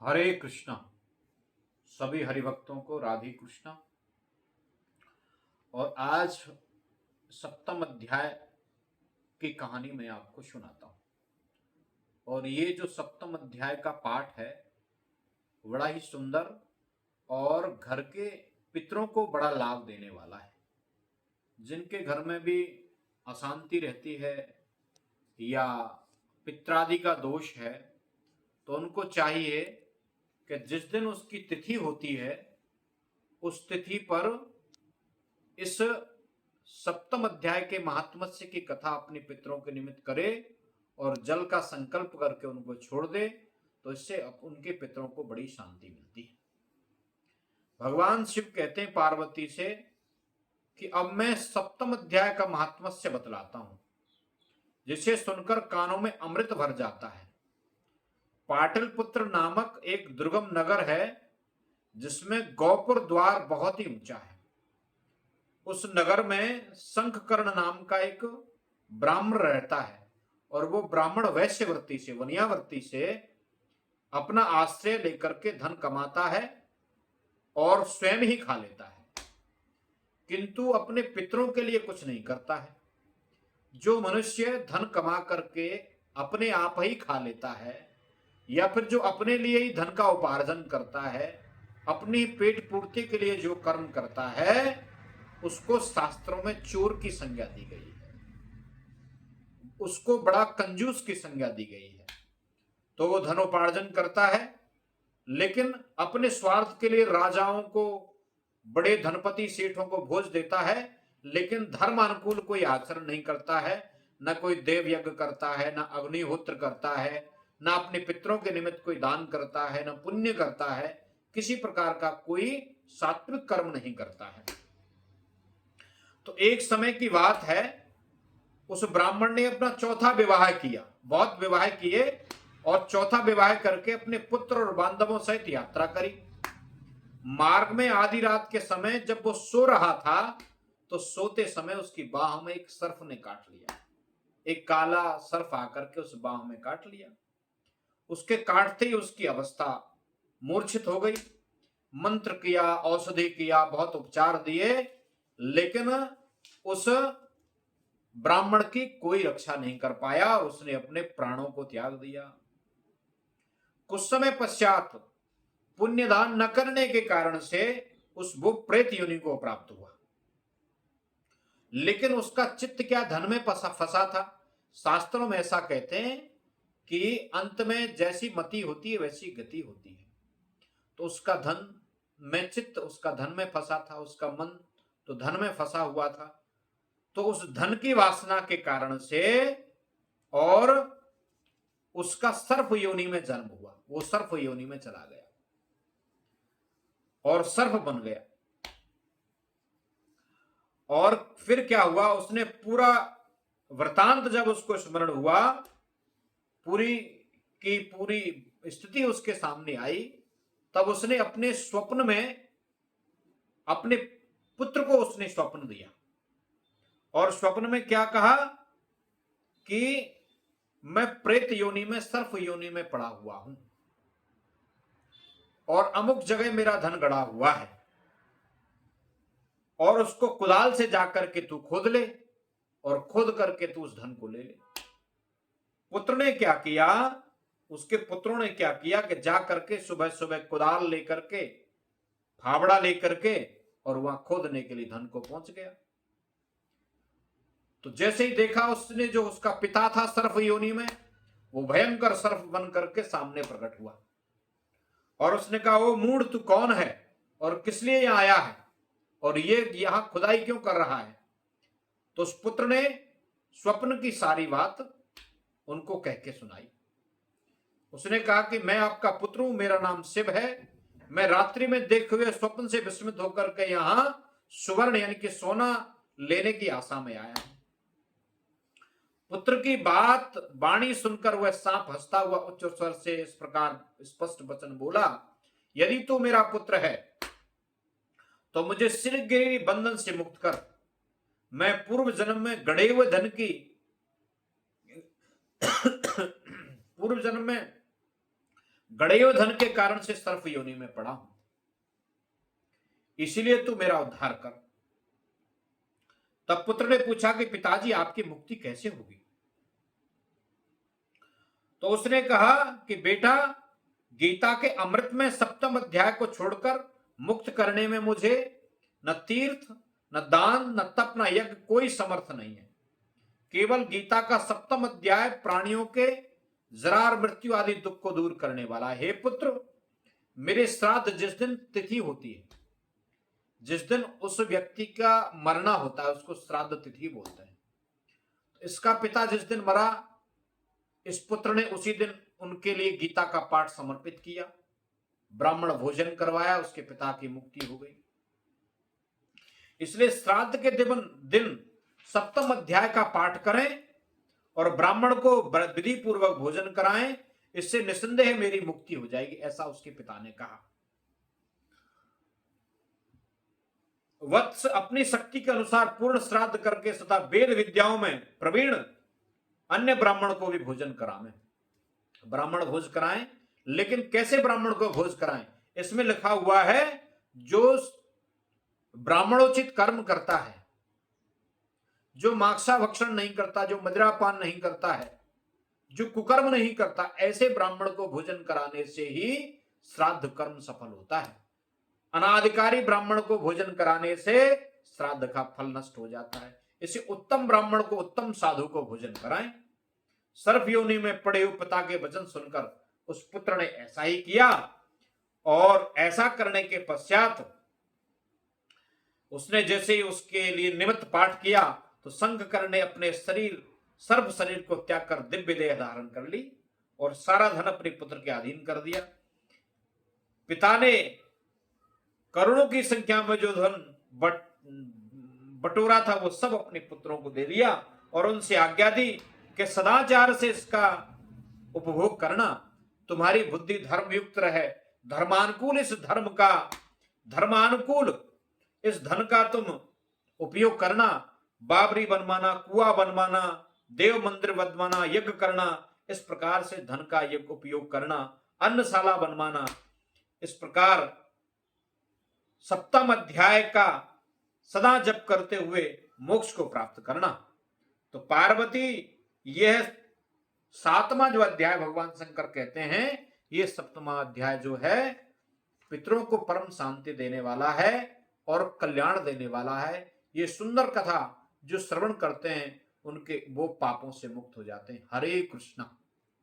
हरे कृष्णा। सभी हरिभक्तों को राधे कृष्णा। और आज सप्तम अध्याय की कहानी मैं आपको सुनाता हूं। और ये जो सप्तम अध्याय का पाठ है बड़ा ही सुंदर और घर के पितरों को बड़ा लाभ देने वाला है। जिनके घर में भी अशांति रहती है या पित्रादि का दोष है तो उनको चाहिए कि जिस दिन उसकी तिथि होती है उस तिथि पर इस सप्तम अध्याय के महात्म्य की कथा अपने पितरों के निमित्त करे और जल का संकल्प करके उनको छोड़ दे तो इससे उनके पितरों को बड़ी शांति मिलती है। भगवान शिव कहते हैं पार्वती से कि अब मैं सप्तम अध्याय का महात्म्य बतलाता हूं जिसे सुनकर कानों में अमृत भर जाता है। पाटलिपुत्र नामक एक दुर्गम नगर है जिसमें गौपुर द्वार बहुत ही ऊंचा है। उस नगर में शंखकर्ण नाम का एक ब्राह्मण रहता है और वो ब्राह्मण वैश्यवृत्ति से वनियावृत्ति से अपना आश्रय लेकर के धन कमाता है और स्वयं ही खा लेता है, किंतु अपने पितरों के लिए कुछ नहीं करता है। जो मनुष्य धन कमा करके अपने आप ही खा लेता है या फिर जो अपने लिए ही धन का उपार्जन करता है, अपनी पेट पूर्ति के लिए जो कर्म करता है, उसको शास्त्रों में चोर की संज्ञा दी गई है, उसको बड़ा कंजूस की संज्ञा दी गई है। तो वो धनोपार्जन करता है लेकिन अपने स्वार्थ के लिए राजाओं को, बड़े धनपति सेठों को भोज देता है, लेकिन धर्म अनुकूल कोई आचरण नहीं करता है। न कोई देव यज्ञ करता है, न अग्निहोत्र करता है, न अपने पितरों के निमित्त कोई दान करता है, न पुण्य करता है, किसी प्रकार का कोई सात्विक कर्म नहीं करता है। तो एक समय की बात है, उस ब्राह्मण ने अपना चौथा विवाह किया। बहुत विवाह किए और चौथा विवाह करके अपने पुत्र और बांधवों सहित यात्रा करी। मार्ग में आधी रात के समय जब वो सो रहा था तो सोते समय उसकी बाह में एक सर्प ने काट लिया। एक काला सर्प आकर के उस बाह में काट लिया। उसके काटते ही उसकी अवस्था मूर्छित हो गई। मंत्र किया, औषधि किया, बहुत उपचार दिए, लेकिन उस ब्राह्मण की कोई रक्षा नहीं कर पाया। उसने अपने प्राणों को त्याग दिया। कुछ समय पश्चात पुण्यदान न करने के कारण से उस वो प्रेत योनि को प्राप्त हुआ, लेकिन उसका चित्त क्या धन में फंसा था। शास्त्रों में ऐसा कहते हैं कि अंत में जैसी मति होती है वैसी गति होती है। तो उसका धन में चित्त, उसका धन में फंसा था, उसका मन तो धन में फंसा हुआ था। तो उस धन की वासना के कारण से और उसका सर्प योनि में जन्म हुआ। वो सर्प योनि में चला गया और सर्प बन गया। और फिर क्या हुआ, उसने पूरा वृतांत जब उसको स्मरण हुआ, पूरी की पूरी स्थिति उसके सामने आई, तब उसने अपने स्वप्न में अपने पुत्र को उसने स्वप्न दिया और स्वप्न में क्या कहा कि मैं प्रेत योनि में, सर्प योनि में पड़ा हुआ हूं और अमुक जगह मेरा धन गड़ा हुआ है और उसको कुदाल से जाकर के तू खोद ले और खोद करके तू उस धन को ले ले। पुत्र ने क्या किया, उसके पुत्रों ने क्या किया कि जा करके सुबह सुबह कुदाल लेकर के, फावड़ा लेकर के और वहां खोदने के लिए धन को पहुंच गया। तो जैसे ही देखा उसने, जो उसका पिता था सर्प योनि में, वो भयंकर सर्प बन करके सामने प्रकट हुआ और उसने कहा, वो मूढ़ तू कौन है और किस लिए यहां आया है और ये यहां खुदाई क्यों कर रहा है। तो उस पुत्र ने स्वप्न की सारी बात उनको कह के सुनाई। उसने कहा कि मैं आपका पुत्र हूं, मेरा नाम शिव है, मैं रात्रि में देखे हुए स्वप्न से विस्मित होकर के यहां सुवर्ण यानी कि सोना लेने की आशा में आया हूं। पुत्र की बात वाणी सुनकर वह सांप हंसता हुआ उच्च स्वर से इस प्रकार स्पष्ट वचन बोला, यदि तू मेरा पुत्र है तो मुझे सिरगिरी बंधन से मुक्त कर। मैं पूर्व जन्म में गड़े हुए धन की पूर्व जन्म में गड़ेयो धन के कारण से सर्प योनि में पड़ा हूं, इसीलिए तू मेरा उद्धार कर। तब पुत्र ने पूछा कि पिताजी आपकी मुक्ति कैसे होगी? तो उसने कहा कि बेटा, गीता के अमृत में 7वें अध्याय को छोड़कर मुक्त करने में मुझे न तीर्थ, न दान, न तप, न यज्ञ कोई समर्थ नहीं है। केवल गीता का 7वां अध्याय प्राणियों के जरा और मृत्यु आदि दुख को दूर करने वाला है। हे पुत्र, मेरे श्राद्ध जिस दिन तिथि होती है, जिस दिन उस व्यक्ति का मरना होता है, उसको श्राद्ध तिथि बोलते हैं। इसका पिता जिस दिन मरा, इस पुत्र ने उसी दिन उनके लिए गीता का पाठ समर्पित किया, ब्राह्मण भोजन करवाया, उसके पिता की मुक्ति हो गई। इसलिए श्राद्ध के दिन 7वें अध्याय का पाठ करें और ब्राह्मण को विधि पूर्वक भोजन कराएं, इससे निसंदेह मेरी मुक्ति हो जाएगी, ऐसा उसके पिता ने कहा। वत्स, अपनी शक्ति के अनुसार पूर्ण श्राद्ध करके सदा वेद विद्याओं में प्रवीण अन्य ब्राह्मण को भी भोजन कराएं। ब्राह्मण भोज कराएं, लेकिन कैसे ब्राह्मण को भोज कराएं? इसमें लिखा हुआ है, जो ब्राह्मणोचित कर्म करता है, जो मांसा भक्षण नहीं करता, जो मदिरापान नहीं करता है, जो कुकर्म नहीं करता, ऐसे ब्राह्मण को भोजन कराने से ही श्राद्ध कर्म सफल होता है। अनाधिकारी ब्राह्मण को भोजन कराने से श्राद्ध का फल नष्ट हो जाता है। इसे उत्तम ब्राह्मण को, उत्तम साधु को भोजन कराएं। सर्प योनि में पड़े हुए पिता के वचन सुनकर उस पुत्र ने ऐसा ही किया, और ऐसा करने के पश्चात उसने जैसे ही उसके लिए निमित्त पाठ किया, तो शंखकर ने अपने सर्व शरीर को त्याग कर दिव्य देह धारण कर ली और सारा धन अपने पुत्र के अधीन कर दिया। पिता ने करोड़ों की संख्या में जो धन बटोरा था, वो सब अपने पुत्रों को दे दिया और उनसे आज्ञा दी कि सदाचार से इसका उपभोग करना, तुम्हारी बुद्धि धर्मयुक्त रहे, धर्मानुकूल इस धन का तुम उपयोग करना। बाबरी बनवाना, कुआं बनवाना, देव मंदिर बनवाना, यज्ञ करना, इस प्रकार से धन का यज्ञ उपयोग करना, अन्नशाला बनवाना, इस प्रकार 7वें अध्याय का सदा जप करते हुए मोक्ष को प्राप्त करना। तो पार्वती, यह 7वां जो अध्याय भगवान शंकर कहते हैं, ये 7वां अध्याय जो है पितरों को परम शांति देने वाला है और कल्याण देने वाला है। ये सुंदर कथा जो श्रवण करते हैं, उनके वो पापों से मुक्त हो जाते हैं। हरे कृष्णा।